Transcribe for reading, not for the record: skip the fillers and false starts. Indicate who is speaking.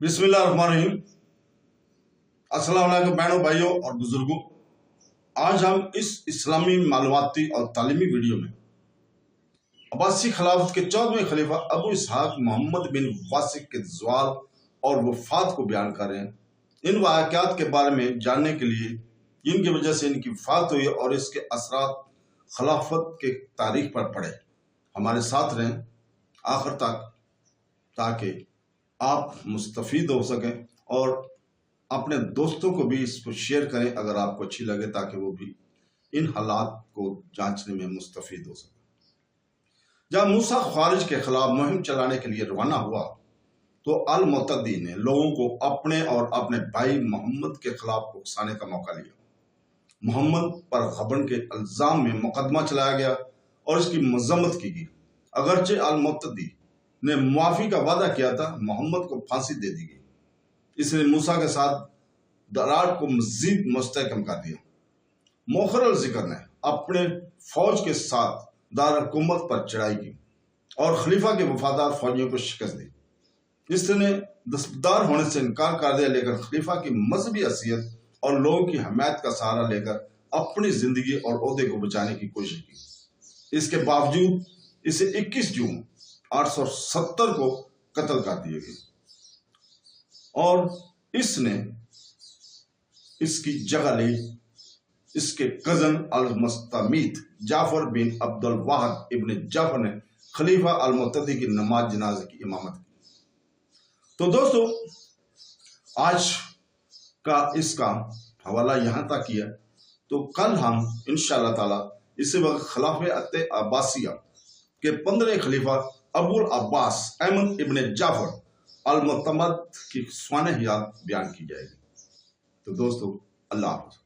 Speaker 1: बिस्मिल्लाहिर्रहमानिर्रहीम। अस्सलाम वालेकुम बहनों, भाइयों और बुजुर्गों। आज हम इस इस्लामी मालूमाती और तालीमी वीडियो में अब्बासी खिलाफत के 14वें खलीफा अबू इसहाक मोहम्मद बिन वासिक के ज़वाल और वफात को बयान कर रहे हैं। इन वाक़यात के बारे में जानने के लिए जिनकी वजह से इनकी वफात हुई और इसके असरात खिलाफत के तारीख पर पड़े, हमारे साथ रहें आखिर तक ताकि आप मुस्तफ़ीद हो सकें और अपने दोस्तों को भी इसको शेयर करें अगर आपको अच्छी लगे, ताकि वो भी इन हालात को जांचने में मुस्तफ़ीद हो सके। जब मूसा ख्वारिज के खिलाफ मुहिम चलाने के लिए रवाना हुआ तो अल मुतदी ने लोगों को अपने और अपने भाई मोहम्मद के खिलाफ उकसाने का मौका लिया। मोहम्मद पर गबन के इल्ज़ाम में मुकदमा चलाया गया और इसकी मजम्मत की गई। अगरचे अल मुतदी ने मुआफ़ी का वादा किया था, मोहम्मद को फांसी दे दी गई। इसने मूसा के साथ दरार को मजीद मुस्तहकम कर दिया। मोखर अल ज़िक्र ने अपने फौज के साथ दार हुकूमत पर चढ़ाई की और खलीफा के वफादार फौजियों को शिकस्त दी। इसने दस्तबरदार होने से इनकार कर दिया, लेकर खलीफा की मजहबी हैसियत और लोगों की हमायत का सहारा लेकर अपनी जिंदगी और ओहदे को बचाने की कोशिश की। इसके बावजूद इसे 21 जून 870 को कत्ल कर दिए गए और इसने इसकी जगह ली इसके कजन अल मुस्तमीत जाफर बिन अब्दुल वाहिद इब्न जाफर ने खलीफा अल मुतदी की नमाज जनाजे की इमामत की। तो दोस्तों, आज का इसका हवाला यहाँ तक किया, तो कल हम इंशाअल्लाह ताला इसी वक्त खिलाफत अब्बासिया के 15वें खलीफा अबुल अब्बास अहमद इब्न जाफर अल मुतमद की स्वान हयात बयान की जाएगी। तो दोस्तों, अल्लाह हाफ़िज़।